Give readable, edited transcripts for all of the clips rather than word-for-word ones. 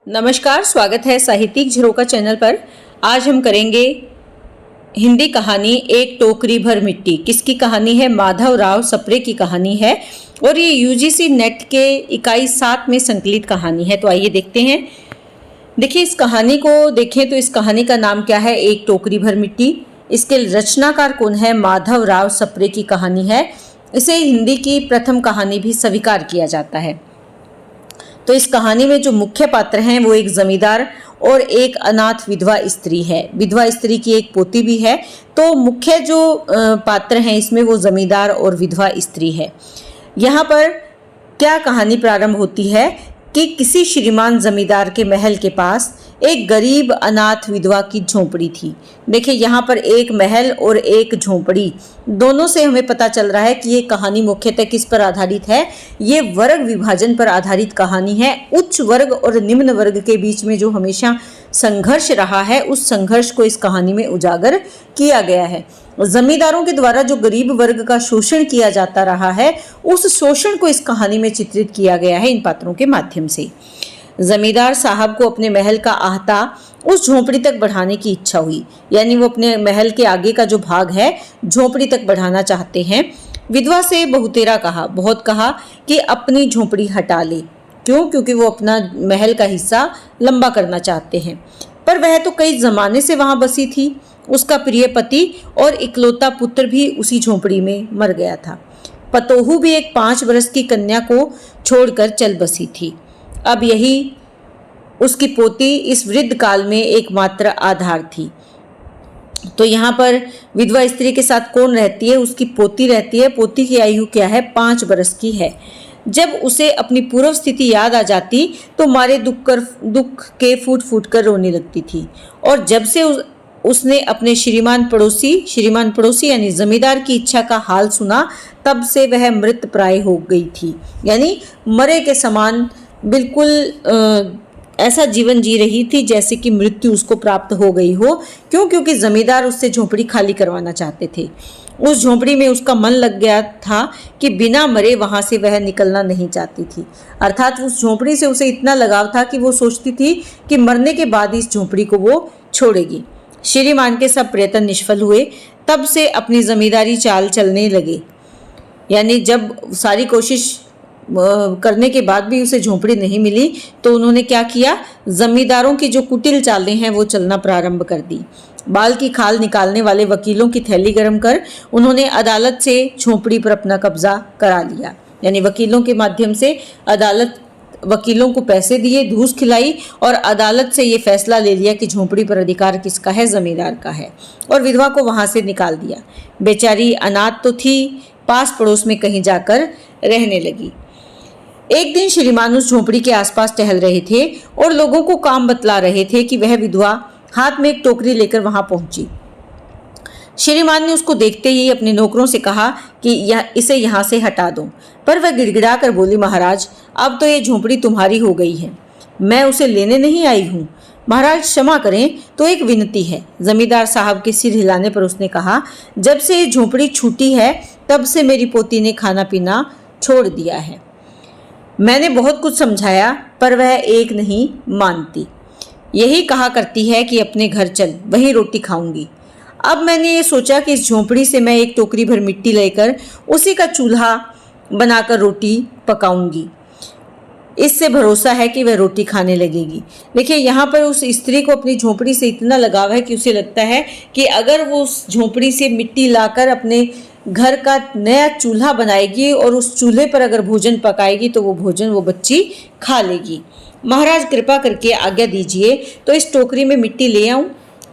नमस्कार, स्वागत है साहित्यिक झरोका चैनल पर। आज हम करेंगे हिंदी कहानी एक टोकरी भर मिट्टी। किसकी कहानी है? माधवराव सप्रे की कहानी है और ये यूजीसी नेट के इकाई 7 में संकलित कहानी है। तो आइए देखते हैं। देखिए, इस कहानी को देखें तो इस कहानी का नाम क्या है? एक टोकरी भर मिट्टी। इसके रचनाकार कौन है? माधवराव सप्रे की कहानी है। इसे हिंदी की प्रथम कहानी भी स्वीकार किया जाता है। तो इस कहानी में जो मुख्य पात्र हैं वो एक जमींदार और एक अनाथ विधवा स्त्री है। विधवा स्त्री की एक पोती भी है। तो मुख्य जो पात्र हैं इसमें वो जमींदार और विधवा स्त्री है। यहाँ पर क्या कहानी प्रारंभ होती है कि किसी श्रीमान जमींदार के महल के पास एक गरीब अनाथ विधवा की झोंपड़ी थी। देखिए, यहाँ पर एक महल और एक झोंपड़ी, दोनों से हमें पता चल रहा है कि ये कहानी मुख्यतः किस पर आधारित है? ये वर्ग विभाजन पर आधारित कहानी है। उच्च वर्ग और निम्न वर्ग के बीच में जो हमेशा संघर्ष रहा है, उस संघर्ष को इस कहानी में उजागर किया गया है। जमींदारों के द्वारा जो गरीब वर्ग का शोषण किया जाता रहा है, उस शोषण को इस कहानी में चित्रित किया गया है इन पात्रों के माध्यम से। जमींदार साहब को अपने महल का आहता उस झोंपड़ी तक बढ़ाने की इच्छा हुई, यानी वो अपने महल के आगे का जो भाग है झोंपड़ी तक बढ़ाना चाहते हैं। विधवा से बहुतेरा कहा, बहुत कहा कि अपनी झोंपड़ी हटा ले। क्यों? क्योंकि वो अपना महल का हिस्सा लंबा करना चाहते हैं। पर वह तो कई जमाने से वहां बसी थी। उसका प्रिय पति और इकलौता पुत्र भी उसी झोंपड़ी में मर गया था। पतोहू भी एक 5 वर्ष की कन्या को छोड़कर चल बसी थी। अब यही उसकी पोती इस वृद्ध काल में एकमात्र आधार थी। तो यहाँ पर विधवा स्त्री के साथ कौन रहती है? उसकी पोती रहती है। पोती की आयु क्या है? 5 वर्ष की है। जब उसे अपनी पूर्व स्थिति याद आ जाती तो मारे दुख के फूट फूट कर रोने लगती थी। और जब से उसने अपने श्रीमान पड़ोसी यानी जमींदार की इच्छा का हाल सुना, तब से वह मृत प्राय हो गई थी। यानी मरे के समान बिल्कुल ऐसा जीवन जी रही थी जैसे कि मृत्यु उसको प्राप्त हो गई हो। क्यों? क्योंकि जमींदार उससे झोंपड़ी खाली करवाना चाहते थे। उस झोंपड़ी में उसका मन लग गया था कि बिना मरे वहां से वह निकलना नहीं चाहती थी। अर्थात उस झोंपड़ी से उसे इतना लगाव था कि वो सोचती थी कि मरने के बाद इस झोंपड़ी को वो छोड़ेगी। श्रीमान के सब प्रयत्न निष्फल हुए। तब से अपनी जमींदारी चाल चलने लगे। यानी जब सारी कोशिश करने के बाद भी उसे झोंपड़ी नहीं मिली तो उन्होंने क्या किया? जमींदारों की जो कुटिल चालें हैं वो चलना प्रारंभ कर दी। बाल की खाल निकालने वाले वकीलों की थैली गर्म कर उन्होंने अदालत से झोंपड़ी पर अपना कब्जा करा लिया। यानी वकीलों के माध्यम से वकीलों को पैसे दिए, धूस खिलाई और अदालत से ये फैसला ले लिया कि झोंपड़ी पर अधिकार किसका है? जमींदार का है। और विधवा को वहां से निकाल दिया। बेचारी अनाथ तो थी, पास पड़ोस में कहीं जाकर रहने लगी। एक दिन श्रीमान उस झोंपड़ी के आसपास टहल रहे थे और लोगों को काम बतला रहे थे कि वह विधवा हाथ में एक टोकरी लेकर वहां पहुंची। श्रीमान ने उसको देखते ही अपने नौकरों से कहा कि इसे यहाँ से हटा दो। पर वह गिड़गिड़ा कर बोली, महाराज, अब तो ये झोंपड़ी तुम्हारी हो गई है, मैं उसे लेने नहीं आई हूँ। महाराज क्षमा करें, तो एक विनती है। जमींदार साहब के सिर हिलाने पर उसने कहा, जब से ये झोंपड़ी छूटी है तब से मेरी पोती ने खाना पीना छोड़ दिया है। मैंने बहुत कुछ समझाया पर वह एक नहीं मानती। यही कहा करती है कि अपने घर चल, वहीं रोटी खाऊंगी। अब मैंने ये सोचा कि इस झोंपड़ी से मैं एक टोकरी भर मिट्टी लेकर उसी का चूल्हा बनाकर रोटी पकाऊंगी। इससे भरोसा है कि वह रोटी खाने लगेगी। देखिए, यहाँ पर उस स्त्री को अपनी झोंपड़ी से इतना लगाव है कि उसे लगता है कि अगर वो उस झोंपड़ी से मिट्टी लाकर अपने घर का नया चूल्हा बनाएगी और उस चूल्हे पर अगर भोजन पकाएगी तो वो भोजन वो बच्ची खा लेगी। महाराज, कृपा करके आज्ञा दीजिए तो इस टोकरी में मिट्टी ले आऊं।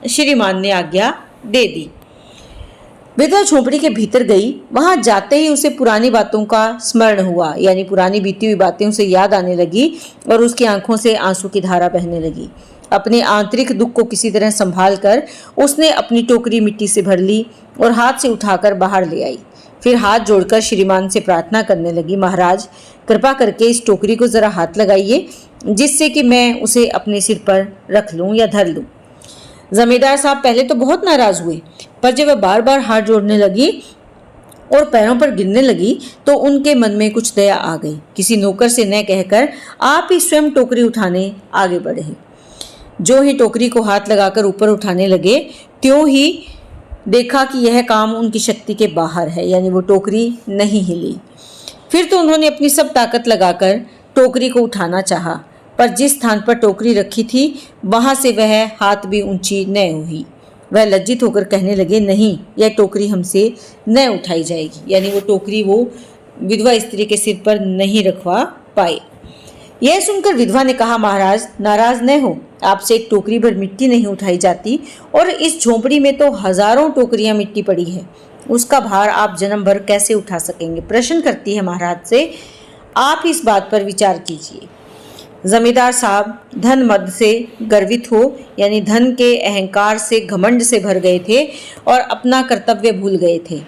श्रीमान ने आज्ञा दे दी। विधवा झोंपड़ी के भीतर गई। वहां जाते ही उसे पुरानी बातों का स्मरण हुआ, यानी पुरानी बीती हुई बातें उसे याद आने लगी और उसकी आंखों से आंसू की धारा बहने लगी। अपने आंतरिक दुख को किसी तरह संभाल कर उसने अपनी टोकरी मिट्टी से भर ली और हाथ से उठाकर बाहर ले आई। फिर हाथ जोड़कर श्रीमान से प्रार्थना करने लगी, महाराज, कृपा करके इस टोकरी को जरा हाथ लगाइए जिससे कि मैं उसे अपने सिर पर रख लूं या धर लूं। जमींदार साहब पहले तो बहुत नाराज हुए, पर जब वह बार बार हाथ जोड़ने लगी और पैरों पर गिरने लगी तो उनके मन में कुछ दया आ गई। किसी नौकर से न कहकर आप ही स्वयं टोकरी उठाने आगे बढ़े। जो ही टोकरी को हाथ लगाकर ऊपर उठाने लगे, त्यों ही देखा कि यह काम उनकी शक्ति के बाहर है, यानी वो टोकरी नहीं हिली। फिर तो उन्होंने अपनी सब ताकत लगाकर टोकरी को उठाना चाहा, पर जिस स्थान पर टोकरी रखी थी वहां से वह हाथ भी ऊंची न हुई। वह लज्जित होकर कहने लगे, नहीं, यह टोकरी हमसे न उठाई जाएगी, यानी वो टोकरी वो विधवा स्त्री के सिर पर नहीं रखवा पाए। यह सुनकर विधवा ने कहा, महाराज नाराज न हो, आपसे एक टोकरी भर मिट्टी नहीं उठाई जाती और इस झोंपड़ी में तो हजारों टोकरियां मिट्टी पड़ी है, उसका भार आप जन्म भर कैसे उठा सकेंगे। प्रश्न करती है महाराज से, आप इस बात पर विचार कीजिए। जमींदार साहब धन मद से गर्वित हो, यानी धन के अहंकार से घमंड से भर गए थे और अपना कर्तव्य भूल गए थे।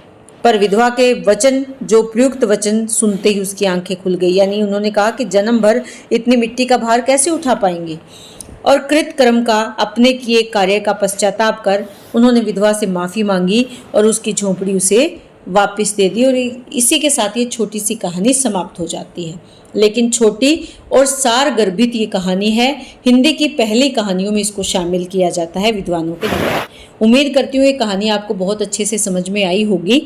पर विधवा के वचन, जो प्रयुक्त वचन सुनते ही उसकी आंखें खुल गई, यानी उन्होंने कहा कि जन्म भर इतनी मिट्टी का भार कैसे उठा पाएंगे। और कृत कर्म का, अपने किए कार्य का पश्चाताप कर उन्होंने विधवा से माफ़ी मांगी और उसकी झोंपड़ी उसे वापस दे दी। और इसी के साथ ये छोटी सी कहानी समाप्त हो जाती है। लेकिन छोटी और सार गर्भित ये कहानी है। हिंदी की पहली कहानियों में इसको शामिल किया जाता है विद्वानों के द्वारा। उम्मीद करती हूँ ये कहानी आपको बहुत अच्छे से समझ में आई होगी।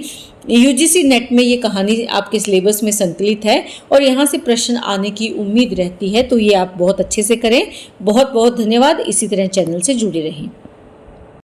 यूजीसी नेट में ये कहानी आपके सिलेबस में संकलित है और यहाँ से प्रश्न आने की उम्मीद रहती है, तो ये आप बहुत अच्छे से करें। बहुत बहुत धन्यवाद। इसी तरह चैनल से जुड़े रहें।